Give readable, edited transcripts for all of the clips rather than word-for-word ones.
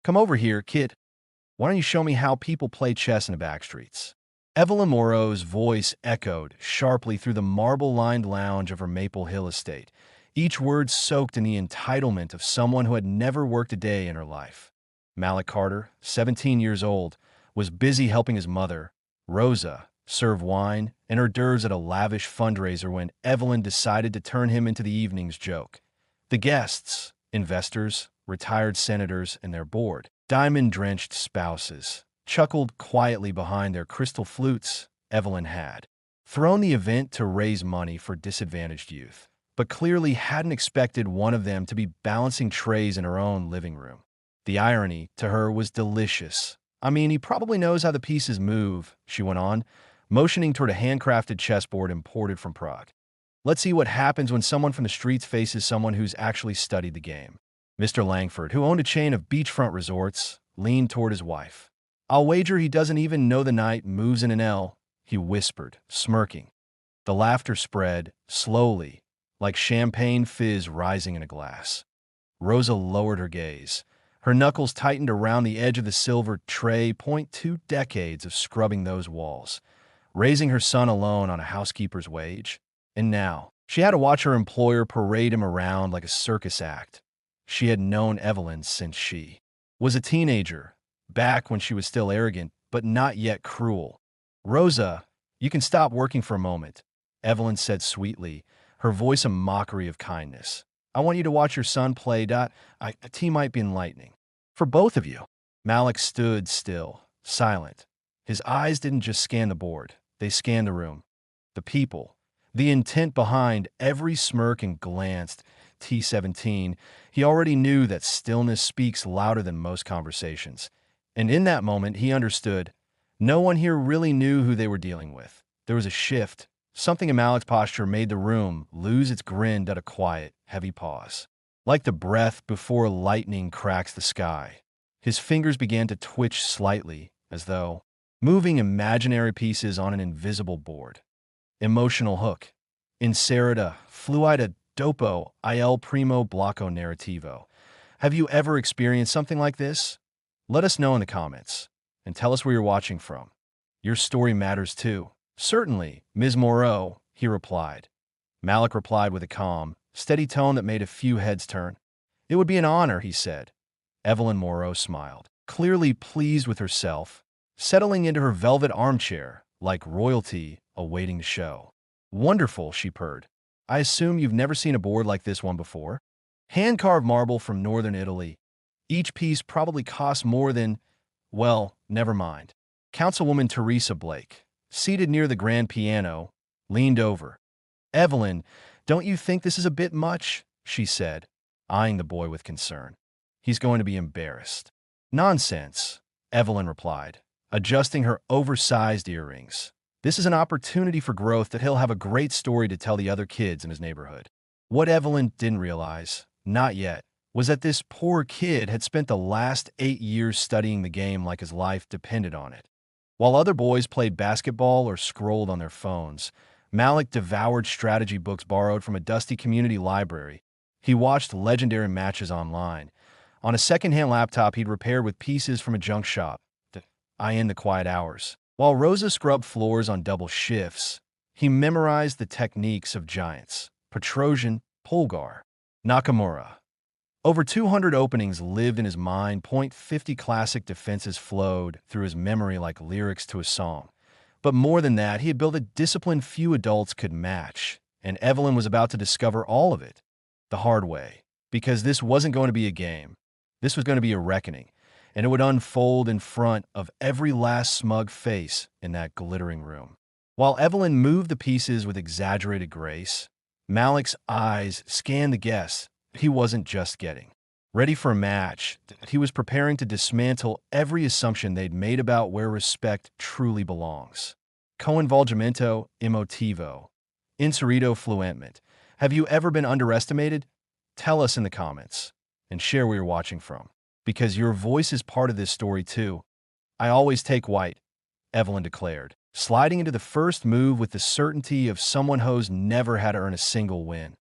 Come over here, kid. Why don't you show me how people play chess in the back streets? Evelyn Moreau's voice echoed sharply through the marble-lined lounge of her Maple Hill estate, each word soaked in the entitlement of someone who had never worked a day in her life. Malik Carter, 17 years old, was busy helping his mother, Rosa, serve wine and hors d'oeuvres at a lavish fundraiser when Evelyn decided to turn him into the evening's joke. The guests, investors, retired senators, and their bored, diamond-drenched spouses, chuckled quietly behind their crystal flutes. Evelyn had thrown the event to raise money for disadvantaged youth, but clearly hadn't expected one of them to be balancing trays in her own living room. The irony, to her, was delicious. I mean, he probably knows how the pieces move, she went on, motioning toward a handcrafted chessboard imported from Prague. Let's see what happens when someone from the streets faces someone who's actually studied the game. Mr. Langford, who owned a chain of beachfront resorts, leaned toward his wife. I'll wager he doesn't even know the knight moves in an L, he whispered, smirking. The laughter spread, slowly, like champagne fizz rising in a glass. Rosa lowered her gaze. Her knuckles tightened around the edge of the silver tray. 2 decades of scrubbing those walls, raising her son alone on a housekeeper's wage. And now, she had to watch her employer parade him around like a circus act. She had known Evelyn since she was a teenager, back when she was still arrogant, but not yet cruel. Rosa, you can stop working for a moment, Evelyn said sweetly, her voice a mockery of kindness. I want you to watch your son play. A tea might be enlightening. For both of you. Malik stood still, silent. His eyes didn't just scan the board. They scanned the room. The people. The intent behind every smirk and glanced. T-17. He already knew that stillness speaks louder than most conversations. And in that moment, he understood. No one here really knew who they were dealing with. There was a shift. Something in Malik's posture made the room lose its grin at a quiet, heavy pause. Like the breath before lightning cracks the sky. His fingers began to twitch slightly, as though moving imaginary pieces on an invisible board. Emotional hook. Inserita, fluida, dopo, il primo blocco narrativo. Have you ever experienced something like this? Let us know in the comments, and tell us where you're watching from. Your story matters too. Certainly, Ms. Moreau, he replied. Malik replied with a calm, steady tone that made a few heads turn. It would be an honor, he said. Evelyn Moreau smiled, clearly pleased with herself, settling into her velvet armchair like royalty awaiting the show. Wonderful, she purred. I assume you've never seen a board like this one before? Hand-carved marble from northern Italy. Each piece probably costs more than, well, never mind. Councilwoman Teresa Blake, seated near the grand piano, leaned over. Evelyn, don't you think this is a bit much? She said, eyeing the boy with concern. He's going to be embarrassed. Nonsense, Evelyn replied, adjusting her oversized earrings. This is an opportunity for growth that he'll have a great story to tell the other kids in his neighborhood. What Evelyn didn't realize, not yet, was that this poor kid had spent the last 8 years studying the game like his life depended on it. While other boys played basketball or scrolled on their phones, Malik devoured strategy books borrowed from a dusty community library. He watched legendary matches online. On a second-hand laptop he'd repaired with pieces from a junk shop. In the quiet hours. While Rosa scrubbed floors on double shifts, he memorized the techniques of giants, Petrosian, Polgar, Nakamura. Over 200 openings lived in his mind. 50 classic defenses flowed through his memory like lyrics to a song. But more than that, he had built a discipline few adults could match, and Evelyn was about to discover all of it the hard way, because this wasn't going to be a game. This was going to be a reckoning, and it would unfold in front of every last smug face in that glittering room. While Evelyn moved the pieces with exaggerated grace, Malik's eyes scanned the guests. He wasn't just getting ready for a match. He was preparing to dismantle every assumption they'd made about where respect truly belongs. Coinvolgimento emotivo. Inserito fluentment. Have you ever been underestimated? Tell us in the comments, and share where you're watching from, because your voice is part of this story too. I always take white, Evelyn declared, sliding into the first move with the certainty of someone who's never had to earn a single win.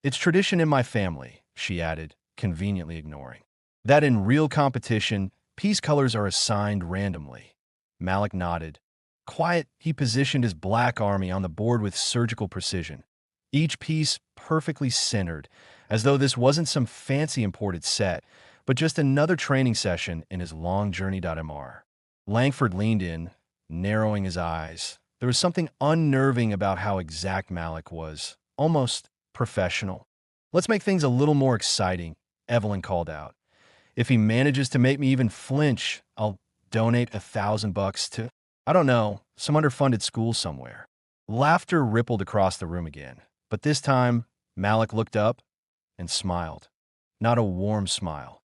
It's tradition in my family, she added, conveniently ignoring That in real competition, piece colors are assigned randomly. Malik nodded. Quiet, he positioned his black army on the board with surgical precision. Each piece perfectly centered, as though this wasn't some fancy imported set, but just another training session in his long journey.mr. Langford leaned in, narrowing his eyes. There was something unnerving about how exact Malik was, almost professional. Let's make things a little more exciting, Evelyn called out. If he manages to make me even flinch, I'll donate $1,000 to, I don't know, some underfunded school somewhere. Laughter rippled across the room again, but this time Malik looked up and smiled. Not a warm smile.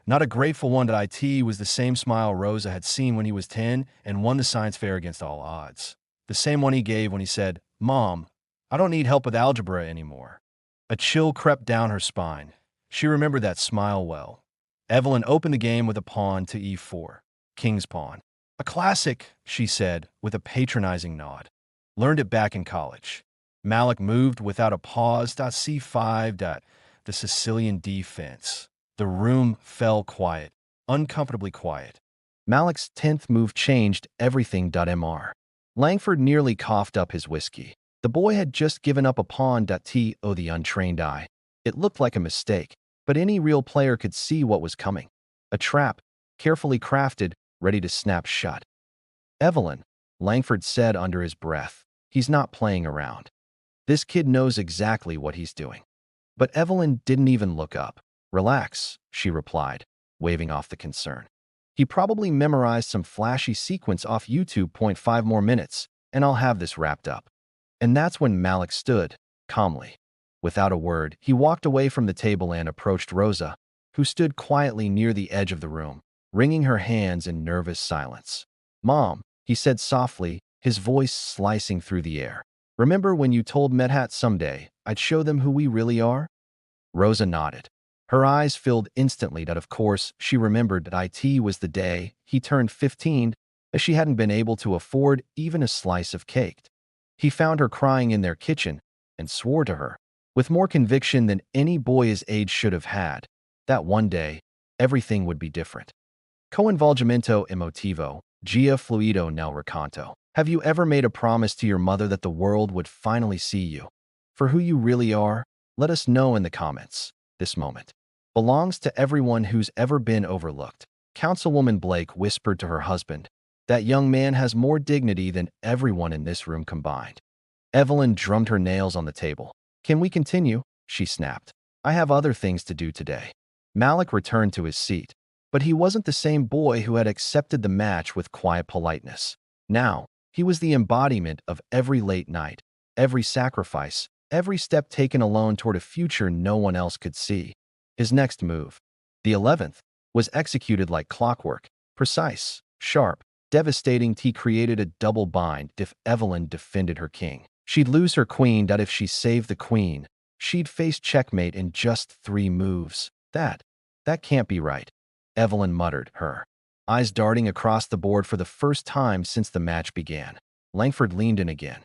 Not a grateful one. It was the same smile Rosa had seen when he was 10 and won the science fair against all odds. The same one he gave when he said, "Mom, I don't need help with algebra anymore." A chill crept down her spine. She remembered that smile well. Evelyn opened the game with a pawn to e4, king's pawn. "A classic," she said, with a patronizing nod. "Learned it back in college." Malik moved without a pause. C5. The Sicilian defense. The room fell quiet, uncomfortably quiet. Malik's 10th move changed everything.mr. Langford nearly coughed up his whiskey. The boy had just given up a pawn. To the untrained eye, it looked like a mistake, but any real player could see what was coming. A trap, carefully crafted, ready to snap shut. "Evelyn," Langford said under his breath, "he's not playing around. This kid knows exactly what he's doing." But Evelyn didn't even look up. "Relax," she replied, waving off the concern. "He probably memorized some flashy sequence off YouTube. 5 more minutes, and I'll have this wrapped up." And that's when Malik stood, calmly. Without a word, he walked away from the table and approached Rosa, who stood quietly near the edge of the room, wringing her hands in nervous silence. "Mom," he said softly, his voice slicing through the air. "Remember when you told Medhat someday I'd show them who we really are?" Rosa nodded. Her eyes filled instantly. Of course, she remembered that it was the day he turned 15, as she hadn't been able to afford even a slice of cake. He found her crying in their kitchen and swore to her, with more conviction than any boy his age should have had, that one day, everything would be different. Coinvolgimento emotivo, Gia fluido nel recanto. Have you ever made a promise to your mother that the world would finally see you for who you really are? Let us know in the comments. This moment belongs to everyone who's ever been overlooked. Councilwoman Blake whispered to her husband, "That young man has more dignity than everyone in this room combined." Evelyn drummed her nails on the table. "Can we continue?" she snapped. "I have other things to do today." Malik returned to his seat, but he wasn't the same boy who had accepted the match with quiet politeness. Now, he was the embodiment of every late night, every sacrifice, every step taken alone toward a future no one else could see. His next move, the 11th, was executed like clockwork, precise, sharp, devastating. He created a double bind. If Evelyn defended her king, she'd lose her queen. If she saved the queen, she'd face checkmate in just 3 moves. That can't be right, Evelyn muttered, her eyes darting across the board for the first time since the match began. Langford leaned in again.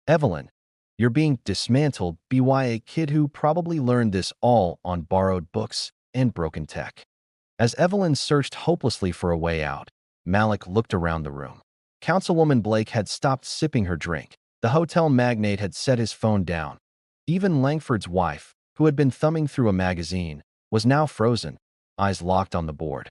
"Evelyn, you're being dismantled by a kid who probably learned this all on borrowed books and broken tech." As Evelyn searched hopelessly for a way out, Malik looked around the room. Councilwoman Blake had stopped sipping her drink. The hotel magnate had set his phone down. Even Langford's wife, who had been thumbing through a magazine, was now frozen, eyes locked on the board.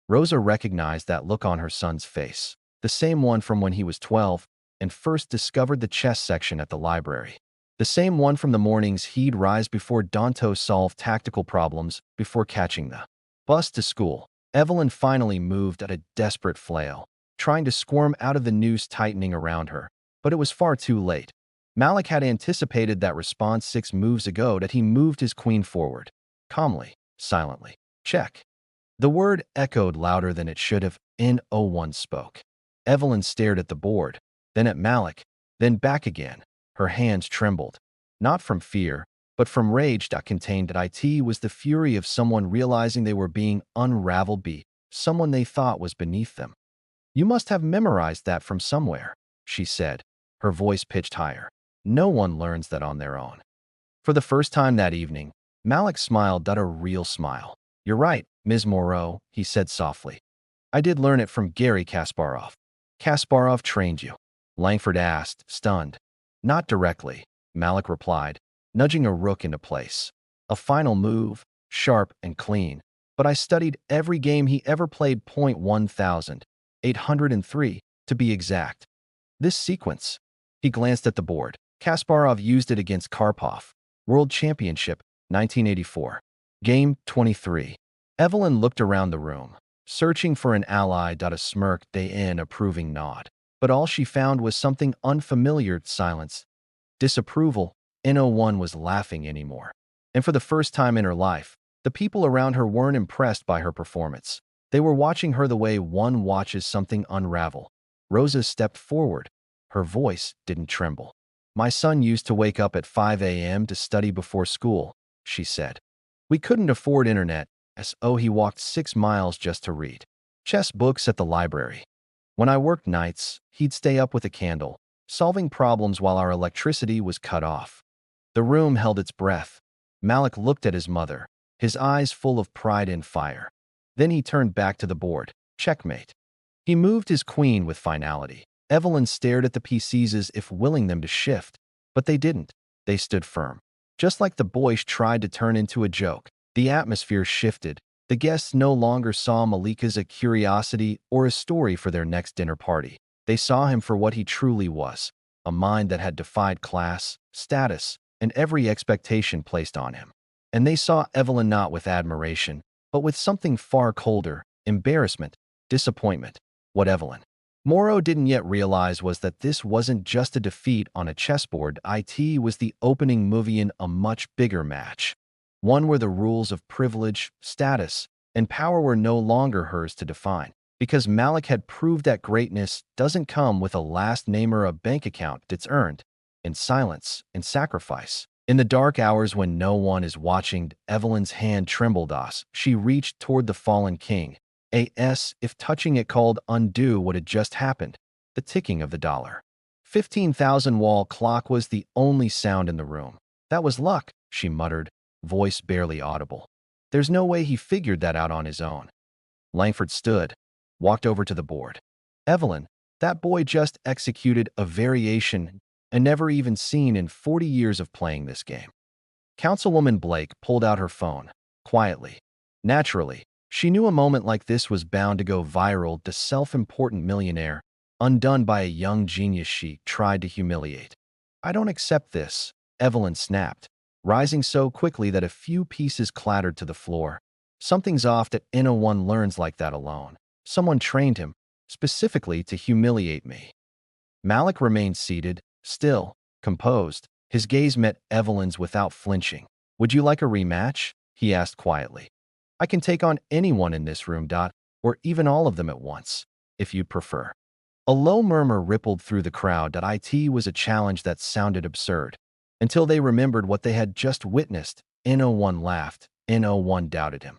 Rosa recognized that look on her son's face, the same one from when he was 12 and first discovered the chess section at the library. The same one from the mornings he'd rise before Danto solved tactical problems before catching the bus to school. Evelyn finally moved at a desperate flail, trying to squirm out of the noose tightening around her, but it was far too late. Malik had anticipated that response 6 moves ago. That he moved his queen forward, calmly, silently. "Check." The word echoed louder than it should have. No one spoke. Evelyn stared at the board, then at Malik, then back again. Her hands trembled, not from fear, but from rage. Contained it was the fury of someone realizing they were being unraveled by someone they thought was beneath them. "You must have memorized that from somewhere," she said, her voice pitched higher. "No one learns that on their own." For the first time that evening, Malik smiled. A real smile. "You're right," Ms. Moreau, he said softly. I did learn it from Gary Kasparov. Kasparov trained you? Langford asked, stunned. Not directly, Malik replied, nudging a rook into place. A final move, sharp and clean. But I studied every game he ever played. 1803, to be exact. This sequence. He glanced at the board. Kasparov used it against Karpov. World Championship, 1984. Game 23. Evelyn looked around the room, searching for an ally. A smirk, an approving nod. But all she found was something unfamiliar: silence. Disapproval. No one was laughing anymore. And for the first time in her life, the people around her weren't impressed by her performance. They were watching her the way one watches something unravel. Rosa stepped forward. Her voice didn't tremble. My son used to wake up at 5 a.m. to study before school, she said. We couldn't afford internet, so he walked 6 miles just to read chess books at the library. When I worked nights, he'd stay up with a candle, solving problems while our electricity was cut off. The room held its breath. Malik looked at his mother, his eyes full of pride and fire. Then he turned back to the board. Checkmate. He moved his queen with finality. Evelyn stared at the pieces as if willing them to shift, but they didn't. They stood firm. Just like the boys tried to turn into a joke, the atmosphere shifted. The guests no longer saw Malik as a curiosity or a story for their next dinner party. They saw him for what he truly was, a mind that had defied class, status, and every expectation placed on him. And they saw Evelyn not with admiration, but with something far colder: embarrassment, disappointment. What Evelyn Moreau didn't yet realize was that this wasn't just a defeat on a chessboard. It was the opening move in a much bigger match. One where the rules of privilege, status, and power were no longer hers to define. Because Malik had proved that greatness doesn't come with a last name or a bank account. It's earned in silence and sacrifice. In the dark hours when no one is watching, Evelyn's hand trembled as she reached toward the fallen king. If touching it called undo what had just happened, the ticking of the dollar. 15,000 wall clock was the only sound in the room. That was luck, she muttered, voice barely audible. There's no way he figured that out on his own. Langford stood, walked over to the board. Evelyn, that boy just executed a variation and never even seen in 40 years of playing this game. Councilwoman Blake pulled out her phone, quietly. Naturally, she knew a moment like this was bound to go viral. The self-important millionaire, undone by a young genius she tried to humiliate. I don't accept this, Evelyn snapped, rising so quickly that a few pieces clattered to the floor. Something's off. That no one learns like that alone. Someone trained him, specifically to humiliate me. Malik remained seated, still, composed. His gaze met Evelyn's without flinching. Would you like a rematch? He asked quietly. I can take on anyone in this room, or even all of them at once, if you'd prefer. A low murmur rippled through the crowd. It was a challenge that sounded absurd, until they remembered what they had just witnessed. No one laughed, no one doubted him.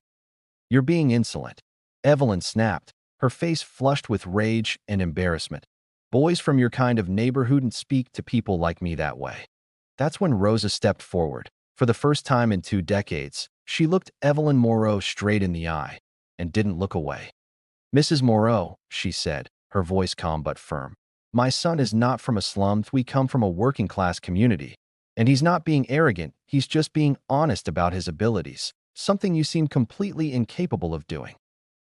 You're being insolent, Evelyn snapped, her face flushed with rage and embarrassment. Boys from your kind of neighborhood don't speak to people like me that way. That's when Rosa stepped forward. For the first time in 2 decades, she looked Evelyn Moreau straight in the eye and didn't look away. Mrs. Moreau, she said, her voice calm but firm. My son is not from a slum. We come from a working-class community. And he's not being arrogant. He's just being honest about his abilities, something you seem completely incapable of doing.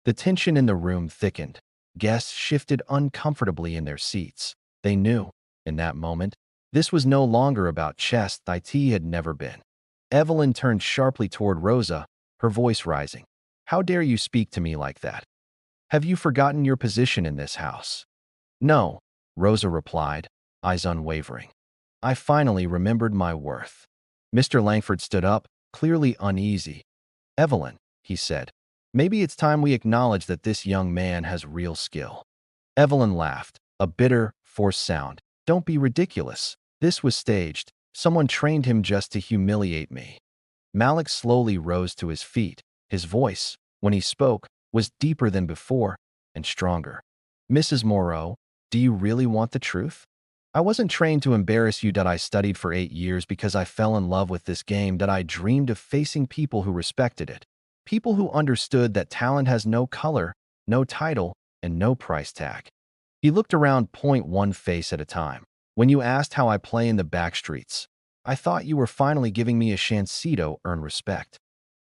The tension in the room thickened. Guests shifted uncomfortably in their seats. They knew, in that moment, this was no longer about chess. It had never been. Evelyn turned sharply toward Rosa, her voice rising. How dare you speak to me like that? Have you forgotten your position in this house? No, Rosa replied, eyes unwavering. I finally remembered my worth. Mr. Langford stood up, clearly uneasy. Evelyn, he said, maybe it's time we acknowledge that this young man has real skill. Evelyn laughed, a bitter, forced sound. Don't be ridiculous. This was staged. Someone trained him just to humiliate me. Malik slowly rose to his feet. His voice, when he spoke, was deeper than before and stronger. Mrs. Moreau, do you really want the truth? I wasn't trained to embarrass you. I studied for 8 years because I fell in love with this game. I dreamed of facing people who respected it. People who understood that talent has no color, no title, and no price tag. He looked around, point one face at a time. When you asked how I play in the back streets, I thought you were finally giving me a chance to earn respect.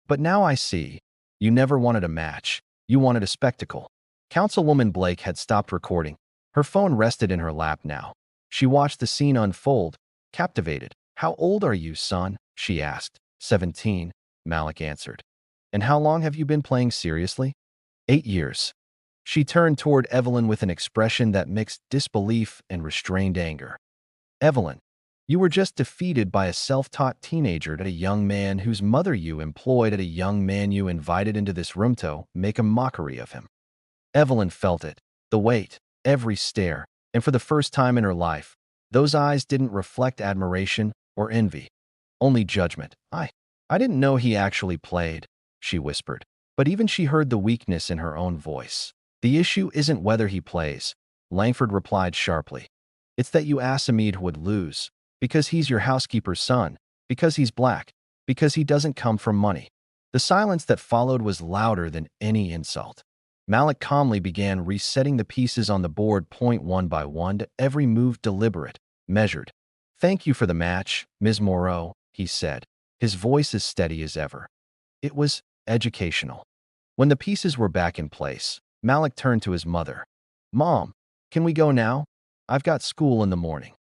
But now I see. You never wanted a match. You wanted a spectacle. Councilwoman Blake had stopped recording. Her phone rested in her lap now. She watched the scene unfold, captivated. "How old are you, son?" she asked. 17, Malik answered. "And how long have you been playing seriously?" 8 years. She turned toward Evelyn with an expression that mixed disbelief and restrained anger. "Evelyn, you were just defeated by a self-taught teenager at a young man whose mother you employed at a young man you invited into this room to make a mockery of him." Evelyn felt it, the weight, every stare, and for the first time in her life, those eyes didn't reflect admiration or envy, only judgment. I didn't know he actually played," she whispered, but even she heard the weakness in her own voice. "The issue isn't whether he plays," Langford replied sharply. "It's that you Assamid would lose, because he's your housekeeper's son, because he's black, because he doesn't come from money." The silence that followed was louder than any insult. Malik calmly began resetting the pieces on the board, point one by one, every move deliberate, measured. "Thank you for the match, Ms. Moreau," he said, his voice as steady as ever. It was educational. When the pieces were back in place, Malik turned to his mother. "Mom, can we go now? I've got school in the morning."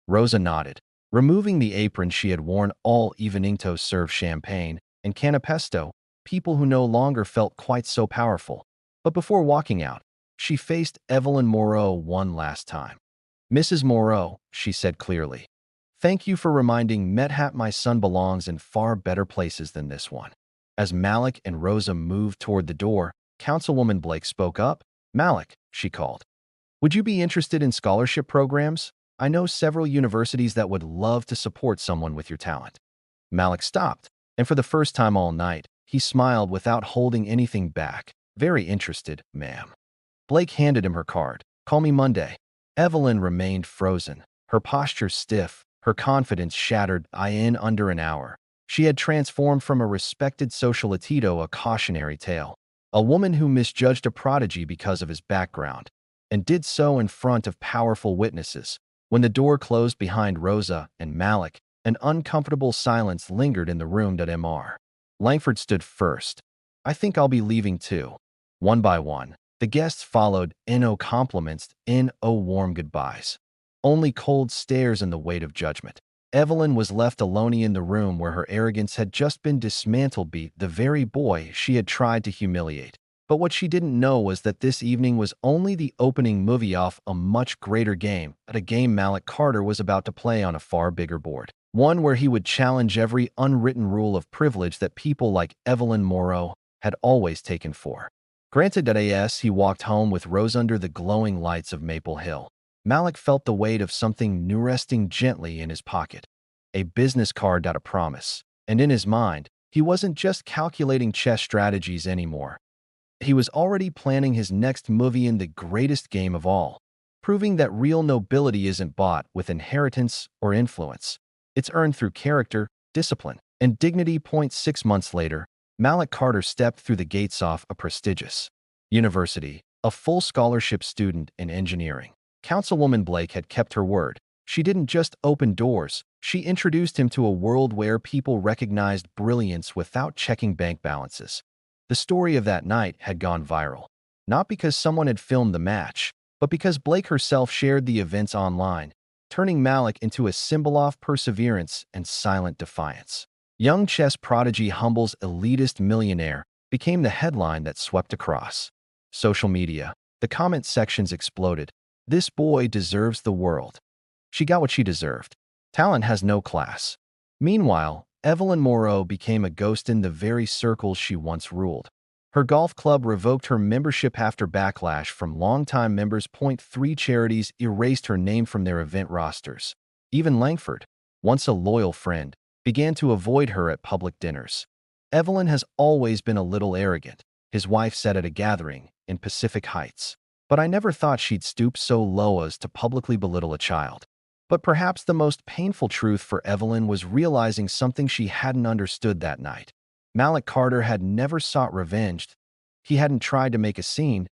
Rosa nodded. Removing the apron she had worn all evening to serve champagne and canapesto, people who no longer felt quite so powerful. But before walking out, she faced Evelyn Moreau one last time. "Mrs. Moreau," she said clearly, "thank you for reminding Medhat my son belongs in far better places than this one." As Malik and Rosa moved toward the door, Councilwoman Blake spoke up. "Malik," she called, "would you be interested in scholarship programs? I know several universities that would love to support someone with your talent." Malik stopped, and for the first time all night, he smiled without holding anything back. "Very interested, ma'am." Blake handed him her card. "Call me Monday." Evelyn remained frozen, her posture stiff, her confidence shattered. In under an hour, she had transformed from a respected socialite to a cautionary tale. A woman who misjudged a prodigy because of his background, and did so in front of powerful witnesses. When the door closed behind Rosa and Malik, an uncomfortable silence lingered in the room. Mr. Langford stood first. "I think I'll be leaving too." One by one, the guests followed. No compliments, no warm goodbyes. Only cold stares and the weight of judgment. Evelyn was left alone in the room where her arrogance had just been dismantled by the very boy she had tried to humiliate. But what she didn't know was that this evening was only the opening movie off a much greater game, at a game Malik Carter was about to play on a far bigger board. One where he would challenge every unwritten rule of privilege that people like Evelyn Moreau had always taken for granted. He walked home with Rose under the glowing lights of Maple Hill. Malik felt the weight of something new resting gently in his pocket. A business card. A promise. And in his mind, he wasn't just calculating chess strategies anymore. He was already planning his next movie in the greatest game of all, proving that real nobility isn't bought with inheritance or influence. It's earned through character, discipline, and dignity. 6 months later, Malik Carter stepped through the gates of a prestigious university, a full scholarship student in engineering. Councilwoman Blake had kept her word. She didn't just open doors, she introduced him to a world where people recognized brilliance without checking bank balances. The story of that night had gone viral, not because someone had filmed the match, but because Blake herself shared the events online, turning Malik into a symbol of perseverance and silent defiance. Young chess prodigy humbles elitist millionaire became the headline that swept across social media. The comment sections exploded. "This boy deserves the world." She got what she deserved. Talent has no class. Meanwhile, Evelyn Moreau became a ghost in the very circles she once ruled. Her golf club revoked her membership after backlash from longtime members. 3 charities erased her name from their event rosters. Even Langford, once a loyal friend, began to avoid her at public dinners. "Evelyn has always been a little arrogant," his wife said at a gathering in Pacific Heights. "But I never thought she'd stoop so low as to publicly belittle a child." But perhaps the most painful truth for Evelyn was realizing something she hadn't understood that night. Malik Carter had never sought revenge. He hadn't tried to make a scene.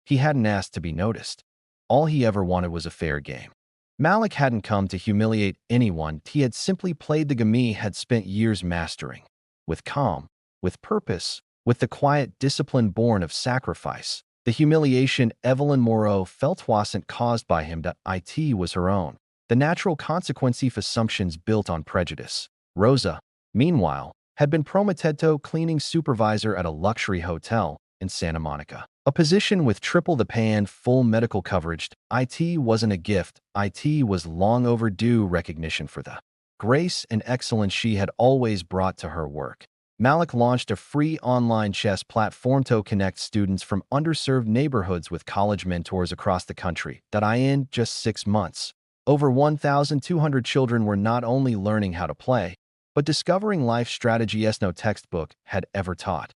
He hadn't asked to be noticed. All he ever wanted was a fair game. Malik hadn't come to humiliate anyone. He had simply played the game he had spent years mastering. With calm, with purpose, with the quiet discipline born of sacrifice. The humiliation Evelyn Moreau felt wasn't caused by him. It was her own. The natural consequence of assumptions built on prejudice. Rosa, meanwhile, had been promoted to cleaning supervisor at a luxury hotel in Santa Monica. A position with triple the pay and full medical coverage. It wasn't a gift. It was long overdue recognition for the grace and excellence she had always brought to her work. Malik launched a free online chess platform to connect students from underserved neighborhoods with college mentors across the country. In just 6 months, over 1,200 children were not only learning how to play, but discovering life strategies no textbook had ever taught.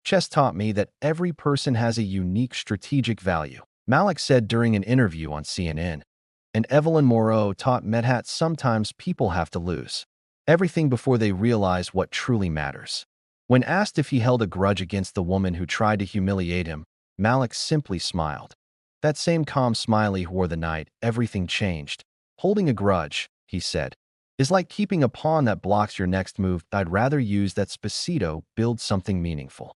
Chess taught me that every person has a unique strategic value, Malik said during an interview on CNN. And Evelyn Moreau taught me that sometimes people have to lose everything before they realize what truly matters. When asked if he held a grudge against the woman who tried to humiliate him, Malik simply smiled. That same calm smile he wore the night everything changed. Holding a grudge, he said, is like keeping a pawn that blocks your next move. I'd rather use that spacito build something meaningful.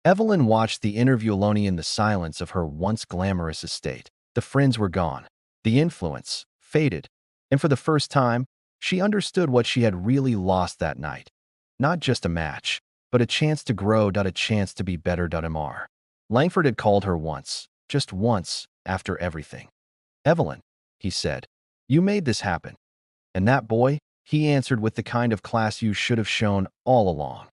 Evelyn watched the interview alone in the silence of her once glamorous estate. The friends were gone. The influence faded. And for the first time, she understood what she had really lost that night. Not just a match, but a chance to grow. A chance to be better. Mr. Langford had called her once, just once, after everything. Evelyn, he said, you made this happen. And that boy, he answered with the kind of class you should have shown all along.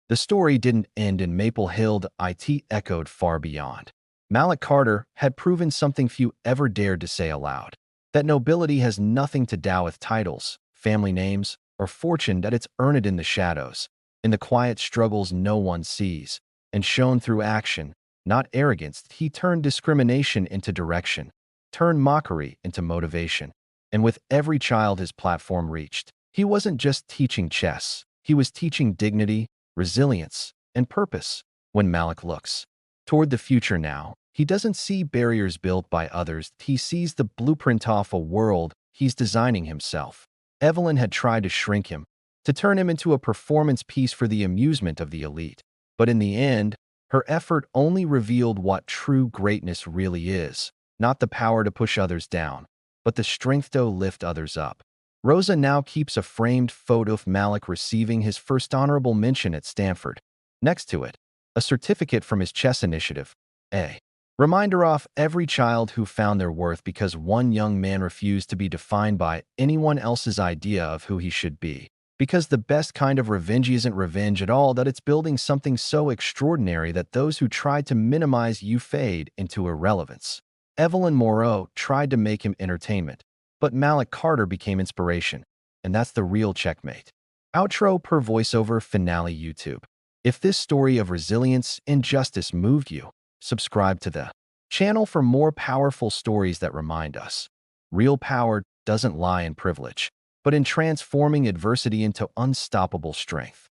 The story didn't end in Maple Hill. It echoed far beyond. Malik Carter had proven something few ever dared to say aloud. That nobility has nothing to do with titles, family names, or fortune. That it's earned in the shadows, in the quiet struggles no one sees, and shown through action, not arrogance. He turned discrimination into direction, turned mockery into motivation. And with every child his platform reached, he wasn't just teaching chess. He was teaching dignity, resilience, and purpose. When Malik looks toward the future now, he doesn't see barriers built by others. He sees the blueprint of a world he's designing himself. Evelyn had tried to shrink him, to turn him into a performance piece for the amusement of the elite. But in the end, her effort only revealed what true greatness really is. Not the power to push others down, but the strength to lift others up. Rosa now keeps a framed photo of Malik receiving his first honorable mention at Stanford. Next to it, a certificate from his chess initiative. A reminder of every child who found their worth because one young man refused to be defined by anyone else's idea of who he should be. Because the best kind of revenge isn't revenge at all, that it's building something so extraordinary that those who tried to minimize you fade into irrelevance. Evelyn Moreau tried to make him entertainment, but Malik Carter became inspiration, and that's the real checkmate. Outro per voiceover finale YouTube. If this story of resilience and justice moved you, subscribe to the channel for more powerful stories that remind us. Real power doesn't lie in privilege, but in transforming adversity into unstoppable strength.